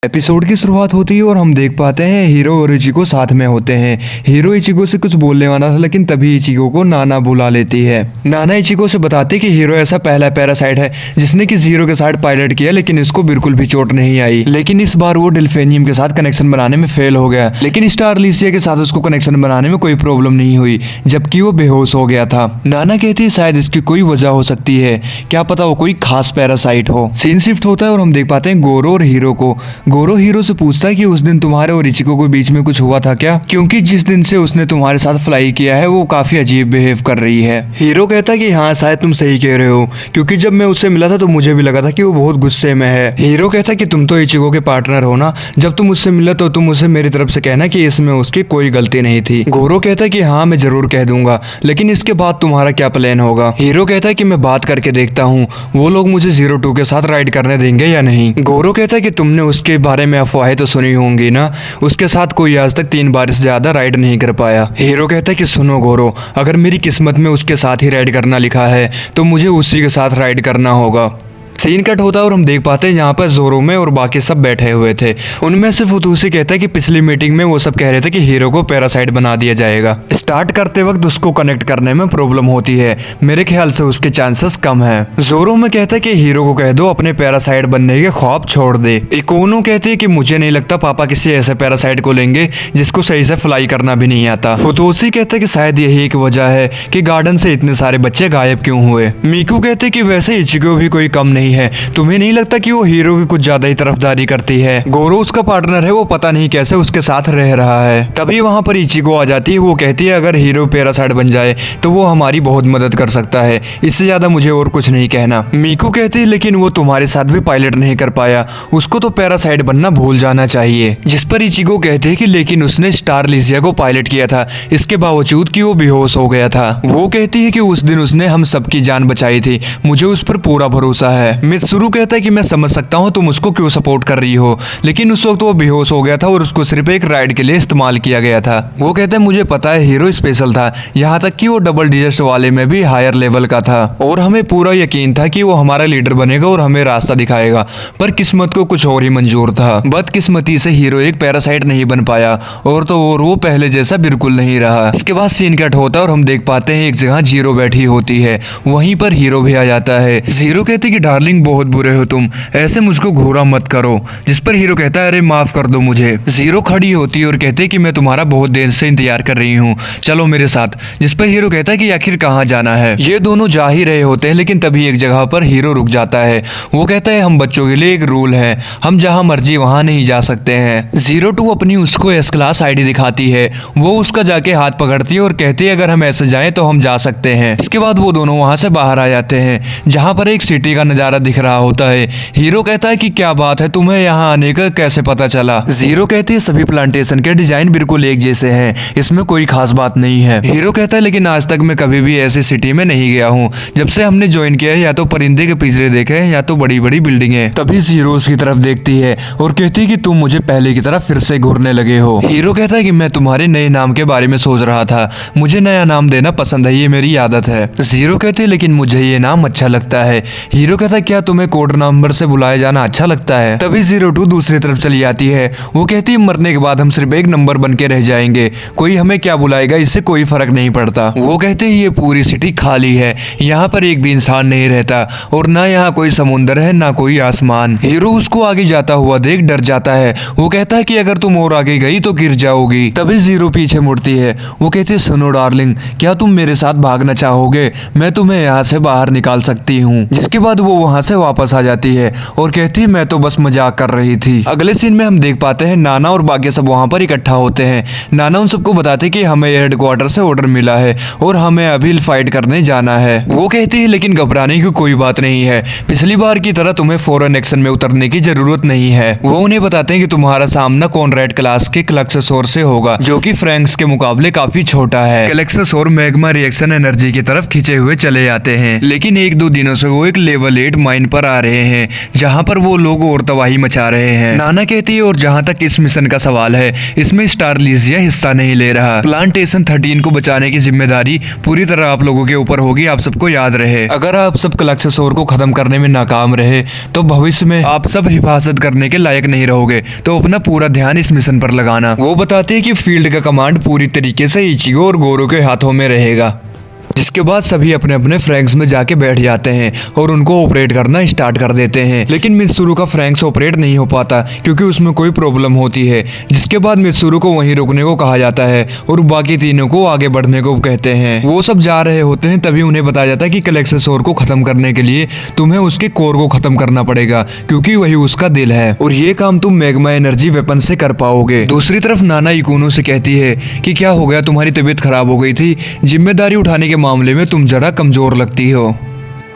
Episode की शुरुआत होती है और हम देख पाते हैं हीरो और इचिको साथ में होते हैं। हीरो इचिको से कुछ बोलने वाला था लेकिन तभी इचिको को नाना बुला लेती है। नाना इचिको से बताती कि हीरो ऐसा पहला पैरासाइट है जिसने कि जीरो के साथ पायलट किया लेकिन इसको बिल्कुल भी चोट नहीं आई। लेकिन इस बार वो डिल्फेनियम के साथ कनेक्शन बनाने में फेल हो गया, लेकिन स्टार लिसिया के साथ उसको कनेक्शन बनाने में कोई प्रॉब्लम नहीं हुई जबकि वो बेहोश हो गया था। नाना कहती है शायद इसकी कोई वजह हो सकती है, क्या पता वो कोई खास पैरासाइट हो। सीन शिफ्ट होता है और हम देख पाते हैं गोरो और हीरो को। गोरो हीरो से पूछता है कि उस दिन तुम्हारे और इचिको के बीच में कुछ हुआ था क्या, क्योंकि जिस दिन से उसने तुम्हारे साथ फ्लाई किया है वो काफी अजीब बिहेव कर रही है। हीरो कहता है कि हाँ शायद तुम सही कह रहे हो, क्योंकि जब मैं उससे मिला था तो मुझे भी लगा था कि वो बहुत गुस्से में है। हीरो कहता है कि तुम तो इचिको के पार्टनर हो ना, जब तुम उससे मिला तो तुम उसे मेरी तरफ से कहना कि इसमें उसकी कोई गलती नहीं थी। गोरो कहता है कि हाँ मैं जरूर कह दूंगा, लेकिन इसके बाद तुम्हारा क्या प्लान होगा। हीरो कहता है कि मैं बात करके देखता हूँ वो लोग मुझे 02 के साथ राइड करने देंगे या नहीं। गोरो कहता है कि तुमने उसके बारे में अफवाहें तो सुनी होंगी ना, उसके साथ कोई आज तक 3 बार से ज्यादा राइड नहीं कर पाया। हीरो कहता है कि सुनो गोरो, अगर मेरी किस्मत में उसके साथ ही राइड करना लिखा है तो मुझे उसी के साथ राइड करना होगा। सीन कट होता है और हम देख पाते हैं यहाँ पर जोरो में और बाकी सब बैठे हुए थे। उनमें से फुतूसी कहता है कि पिछली मीटिंग में वो सब कह रहे थे कि हीरो को पैरासाइट बना दिया जाएगा। स्टार्ट करते वक्त उसको कनेक्ट करने में प्रॉब्लम होती है, मेरे ख्याल से उसके चांसेस कम है। जोरो में कहता है कि हीरो को कह दो अपने पैरासाइट बनने के ख्वाब छोड़ दे। इकोनो कहते हैं कि मुझे नहीं लगता पापा किसी ऐसे पैरासाइट को लेंगे जिसको सही से फ्लाई करना भी नहीं आता। फुतूसी कहते हैं कि शायद यही एक वजह है कि गार्डन से इतने सारे बच्चे गायब क्यों हुए। मीकू कहते हैं कि वैसे इचिको भी कोई कम नहीं है, तुम्हें नहीं लगता कि वो हीरो की कुछ ज्यादा ही तरफदारी करती है। गोरो उसका पार्टनर है, वो पता नहीं कैसे उसके साथ रह रहा है। तभी वहां पर इचिको आ जाती है, वो कहती है अगर हीरो पैरासाइट बन जाए तो वो हमारी बहुत मदद कर सकता है, इससे ज्यादा मुझे और कुछ नहीं कहना। मीकू कहती है लेकिन वो तुम्हारे साथ भी पायलट नहीं कर पाया, उसको तो पैरासाइट बनना भूल जाना चाहिए। जिस पर इचिको कहते हैं कि लेकिन उसने स्टार लिसिया को पायलट किया था, इसके बावजूद कि वो बेहोश हो गया था। वो कहती है कि उस दिन उसने हम सबकी जान बचाई थी, मुझे उस पर पूरा भरोसा है। मित्सुरु कहता है कि मैं समझ सकता हूँ तुम उसको क्यों सपोर्ट कर रही हो, लेकिन उस वक्त वो बेहोश हो गया था और उसको सिर्फ एक राइड के लिए इस्तेमाल किया गया था। वो कहते हैं मुझे पता है हीरो स्पेशल था, यहाँ तक कि वो डबल डिजिट्स वाले में भी हायर लेवल का था और हमें पूरा यकीन था कि वो हमारा लीडर बनेगा और हमें रास्ता दिखाएगा, पर किस्मत को कुछ और ही मंजूर था। बदकिस्मती से हीरो एक पैरासाइट नहीं बन पाया और तो और वो पहले जैसा बिल्कुल नहीं रहा। इसके बाद सीन कट होता है और हम देख पाते हैं एक जगह जीरो बैठी होती है, वहीं पर हीरो भी आ जाता है। जीरो कहते कि डार्लिंग बहुत बुरे हो तुम, ऐसे मुझको घूरा मत करो। जिस पर हीरो कहता है अरे माफ कर दो मुझे। जीरो खड़ी होती है और कहती है कि मैं तुम्हारा बहुत देर से इंतजार कर रही हूँ, चलो मेरे साथ। जिस पर हीरो कहता है कि आखिर कहाँ जाना है। ये दोनों जा ही रहे होते हैं लेकिन तभी एक जगह पर हीरो रुक जाता है। वो कहता है हम बच्चों के लिए एक रूल है, हम जहाँ मर्जी वहाँ नहीं जा सकते हैं। 02 अपनी उसको एस क्लास आईडी दिखाती है, वो उसका जाके हाथ पकड़ती है और कहती है अगर हम ऐसे जाएं तो हम जा सकते हैं। इसके बाद वो दोनों वहाँ से बाहर आ जाते हैं जहाँ पर एक सिटी का नजारा दिख रहा होता है। हीरो कहता है कि क्या बात है, तुम्हें यहाँ आने का कैसे पता चला। जीरो कहती है सभी प्लांटेशन के डिजाइन बिल्कुल एक जैसे हैं, इसमें कोई खास बात नहीं है। हीरो कहता है लेकिन आज तक मैं कभी भी ऐसी सिटी में नहीं गया हूँ, जब से हमने ज्वाइन किया है या तो परिंदे के पिंजरे देखे हैं या तो बड़ी बड़ी बिल्डिंगे। तभी जीरो उसकी तरफ देखती है और कहती है कि तुम मुझे पहले की तरफ फिर से घूरने लगे हो। हीरो कहता है कि मैं तुम्हारे नए नाम के बारे में सोच रहा था, मुझे नया नाम देना पसंद है, ये मेरी आदत है। जीरो कहती है लेकिन मुझे ये नाम अच्छा लगता है। हीरो कहता है क्या तुम्हें कोड नंबर से बुलाया जाना अच्छा लगता है। तभी 02 दूसरी तरफ चली आती है, वो कहती है मरने के बाद हम सिर्फ एक नंबर बन के रह जाएंगे, कोई हमें क्या बुलाएगा इससे कोई फर्क नहीं पड़ता। वो कहते हैं ये पूरी सिटी खाली है, यहाँ पर एक भी इंसान नहीं रहता और ना यहाँ कोई समुंदर है ना कोई आसमान। हीरो उसको आगे जाता हुआ देख डर जाता है, वो कहता है कि अगर तुम और आगे गई तो गिर जाओगी। तभी जीरो पीछे मुड़ती है, वो कहती है सुनो डार्लिंग, क्या तुम मेरे साथ भागना चाहोगे, मैं तुम्हें यहाँ से बाहर निकाल सकती हूँ। जिसके बाद वो वहाँ से वापस आ जाती है और कहती है मैं तो बस मजाक कर रही थी। अगले सीन में हम देख पाते हैं नाना और बाकी सब वहाँ पर इकट्ठा होते हैं। नाना उन सबको बताते कि हमें हेडक्वार्टर से ऑर्डर मिला है और हमें अभी फाइट करने जाना है। वो कहती है लेकिन घबराने की कोई बात नहीं है, पिछली बार की तरह तुम्हें फौरन एक्शन में उतरने की जरूरत नहीं है। वो उन्हें बताते हैं कि तुम्हारा सामना कॉनरेड क्लास के क्लक्सोसोर से होगा, जो कि फ्रैंक्स के मुकाबले काफी छोटा है। क्लक्सोसोर मैग्मा रिएक्शन एनर्जी की तरफ खींचे हुए चले जाते हैं, लेकिन 1-2 दिनों से वो एक लेवल 8 माइन पर आ रहे हैं जहाँ पर वो लोग और तबाही मचा रहे हैं। नाना कहती है और जहाँ तक इस मिशन का सवाल है इसमें स्टारलिजिया हिस्सा नहीं ले रहा। प्लांटेशन 13 को बचाने की जिम्मेदारी पूरी तरह आप लोगों के ऊपर होगी, आप सबको याद रहे। अगर आप सब क्लक्सोसाur को खत्म करने में नाकाम रहे तो भविष्य में आप सब हिफाजत करने के लायक नहीं रहोगे, तो अपना पूरा ध्यान इस मिशन पर लगाना। वो बताते हैं कि फील्ड का कमांड पूरी तरीके से इचिगो और गोरो के हाथों में रहेगा। जिसके बाद सभी अपने अपने फ्रैंक्स में जाके बैठ जाते हैं और उनको ऑपरेट करना स्टार्ट कर देते हैं। लेकिन मित्सुरु का फ्रैंक्स ऑपरेट नहीं हो पाता क्योंकि उसमें कोई प्रॉब्लम होती है। जिसके बाद मित्सुरु को वहीं रुकने को कहा जाता है और बाकी तीनों को आगे बढ़ने को कहते हैं। वो सब जा रहे होते हैं, तभी उन्हें बताया जाता है कि क्लक्सोसाur को खत्म करने के लिए तुम्हें उसके कोर को खत्म करना पड़ेगा क्योंकि वही उसका दिल है और ये काम तुम मैग्मा एनर्जी वेपन से कर पाओगे। दूसरी तरफ नाना इकुनो से कहती है कि क्या हो गया, तुम्हारी तबीयत खराब हो गई थी, जिम्मेदारी उठाने के मामले में तुम जरा कमजोर लगती हो,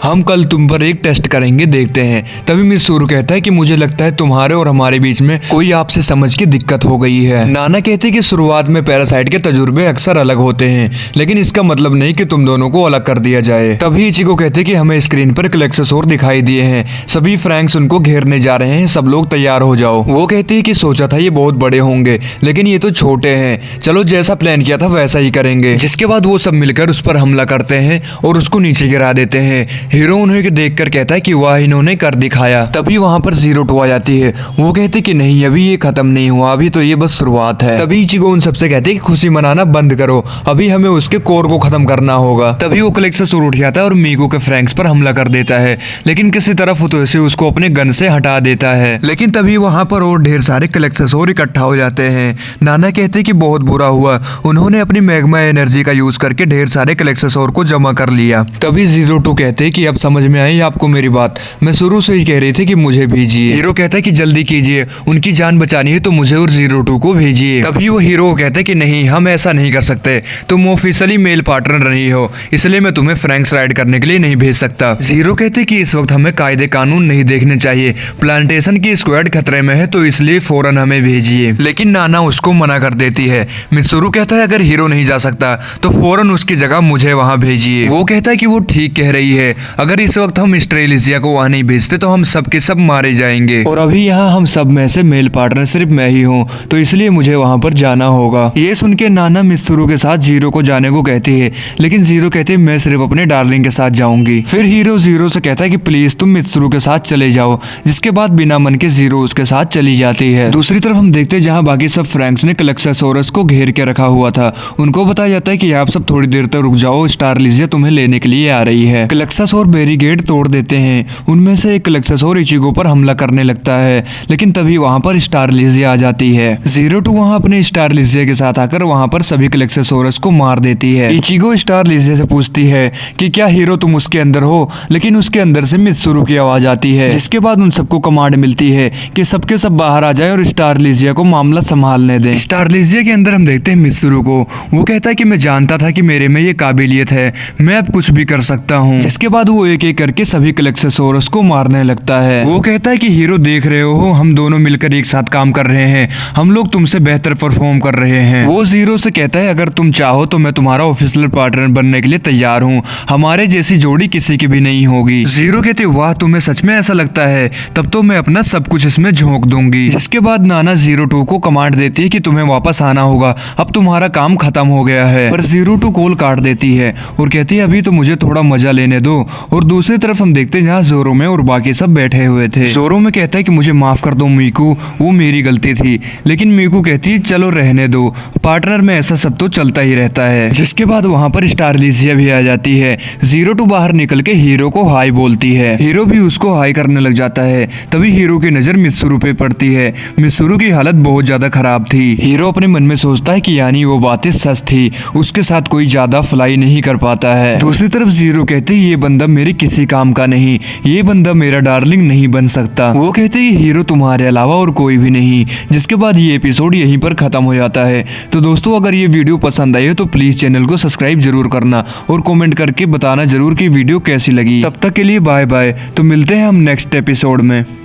हम कल तुम पर एक टेस्ट करेंगे, देखते हैं। तभी मित्सुरु कहता है कि मुझे लगता है तुम्हारे और हमारे बीच में कोई आपसे समझ की दिक्कत हो गई है। नाना कहते हैं कि शुरुआत में पैरासाइट के तजुर्बे अक्सर अलग होते हैं, लेकिन इसका मतलब नहीं कि तुम दोनों को अलग कर दिया जाए। तभी इचिगो कहते हैं कि हमें स्क्रीन पर क्लक्सोसाur दिखाई दिए हैं, सभी फ्रैंक्स उनको घेरने जा रहे हैं, सब लोग तैयार हो जाओ। वो कहती है कि सोचा था ये बहुत बड़े होंगे लेकिन ये तो छोटे हैं, चलो जैसा प्लान किया था वैसा ही करेंगे। जिसके बाद वो सब मिलकर उस पर हमला करते हैं और उसको नीचे गिरा देते हैं। हीरो उन्हें देखकर कहता है कि वाह इन्होंने कर दिखाया। तभी वहाँ पर Zero2 आ जाती है। वो कहते कि नहीं अभी ये खत्म नहीं हुआ, अभी तो ये बस शुरुआत है। तभी इचिगो उन सबसे कहते कि खुशी मनाना बंद करो, अभी हमें उसके कोर को खत्म करना होगा। तभी वो क्लक्सोसाur उठ जाता है और मीको के फ्रैंक्स पर हमला कर देता है, लेकिन किसी तरह फुतोशी उसको अपने गन से हटा देता है। लेकिन तभी वहाँ पर और ढेर सारे क्लक्सोसाur इकट्ठा हो जाते हैं। नाना कहते कि बहुत बुरा हुआ, उन्होंने अपनी मैग्मा एनर्जी का यूज करके ढेर सारे क्लक्सोसाur को जमा कर लिया। तभी Zero2 कहते कि अब समझ में आई आपको मेरी बात, मैं शुरू से ही कह रही थी कि मुझे भेजिए। हीरो कहता है कि जल्दी कीजिए, उनकी जान बचानी है तो मुझे और Zero2 को भेजिए। तभी वो हीरो कहते हैं कि नहीं हम ऐसा नहीं कर सकते, तुम ऑफिशियली मेल पार्टनर नहीं हो, इसलिए मैं तुम्हें फ्रैंक्स राइड करने के लिए नहीं भेज सकता। जीरो कहते कि इस वक्त हमें कायदे कानून नहीं देखने चाहिए, प्लांटेशन की स्क्वाड खतरे में है तो इसलिए फौरन हमें भेजिए। लेकिन नाना उसको मना कर देती है। मित्सुरु कहता है अगर हीरो नहीं जा सकता तो फौरन उसकी जगह मुझे वहाँ भेजिए। वो कहता है कि वो ठीक कह रही है, अगर इस वक्त हम स्ट्रेलिजिया को वहाँ नहीं भेजते तो हम सब के सब मारे जाएंगे और अभी यहाँ हम सब में से मेल पार्टनर सिर्फ मैं ही हूँ, तो इसलिए मुझे वहाँ पर जाना होगा। ये सुन के नाना मित्सुरु के साथ जीरो को जाने को कहती है, लेकिन जीरो कहते है मैं सिर्फ अपने डार्लिंग के साथ जाऊंगी। फिर हीरो जीरो से कहता है कि प्लीज तुम मित्सुरु के साथ चले जाओ, जिसके बाद बिना मन के जीरो उसके साथ चली जाती है। दूसरी तरफ हम देखते हैं जहाँ बाकी सब फ्रैंक्स ने क्लक्सोसाurus को घेर के रखा हुआ था, उनको बताया जाता है कि आप सब थोड़ी देर तक रुक जाओ, स्टारलिजिया तुम्हें लेने के लिए आ रही है। क्लक्सोसाur बैरिकेड तोड़ देते हैं, उनमें से एक क्लक्सोसाur इचिगो पर हमला करने लगता है, लेकिन तभी वहाँ पर स्टारलिजिया आ जाती है। Zero2 वहाँ अपने स्टारलिजिया के साथ आकर वहाँ पर सभी क्लक्सोसाurus को मार देती है। इचिगो स्टारलिजिया से पूछती है कि क्या हीरो तुम उसके अंदर हो, लेकिन उसके अंदर से मित्सुरु की आवाज आती है, जिसके बाद उन सबको कमांड मिलती है कि सबके सब बाहर आ जाए और स्टारलिजिया को मामला संभालने दें। स्टारलिजिया के अंदर हम देखते हैं मित्सुरु को, वो कहता है कि मैं जानता था कि मेरे में ये काबिलियत है, मैं अब कुछ भी कर सकता हूँ। जिसके बाद वो एक एक करके सभी क्लक्सोसाurus को मारने लगता है। वो कहता है कि हीरो देख रहे हो हम दोनों मिलकर एक साथ काम कर रहे हैं, हम लोग तुमसे बेहतर परफॉर्म कर रहे हैं। वो जीरो से कहता है अगर तुम चाहो तो मैं तुम्हारा ऑफिशियल पार्टनर बनने के लिए तैयार हूँ, हमारे जैसी जोड़ी किसी की भी नहीं होगी। जीरो कहते वाह तुम्हें सच में ऐसा लगता है, तब तो मैं अपना सब कुछ इसमें झोंक दूंगी। जिसके बाद नाना Zero2 को कमांड देती है कि तुम्हें वापस आना होगा, अब तुम्हारा काम खत्म हो गया है। पर Zero2 कॉल काट देती है और कहती है अभी तो मुझे थोड़ा मजा लेने दो। और दूसरी तरफ हम देखते हैं जहाँ जोरो में और बाकी सब बैठे हुए थे। जोरो में कहता है कि मुझे माफ कर दो मीकू, वो मेरी गलती थी। लेकिन मीकू कहती है चलो रहने दो, पार्टनर में ऐसा सब तो चलता ही रहता है। जिसके बाद वहाँ पर स्टारलिजिया भी आ जाती है। Zero2 बाहर निकल के हीरो को हाई बोलती है, हीरो भी उसको हाई करने लग जाता है। तभी हीरो की नजर मित्सुरु पे पड़ती है। मित्सुरु की हालत बहुत ज्यादा खराब थी। हीरो अपने मन में सोचता है कि यानी वो बातें सच थी, उसके साथ कोई ज्यादा फ्लाई नहीं कर पाता है। दूसरी तरफ जीरो कहते ये बंदा मेरे किसी काम का नहीं, ये बंदा मेरा डार्लिंग नहीं बन सकता। वो कहते हैं हीरो तुम्हारे अलावा और कोई भी नहीं। जिसके बाद ये एपिसोड यहीं पर खत्म हो जाता है। तो दोस्तों अगर ये वीडियो पसंद आई हो तो प्लीज चैनल को सब्सक्राइब जरूर करना और कमेंट करके बताना जरूर कि वीडियो कैसी लगी। तब तक के लिए बाय बाय, तो मिलते हैं हम नेक्स्ट एपिसोड में।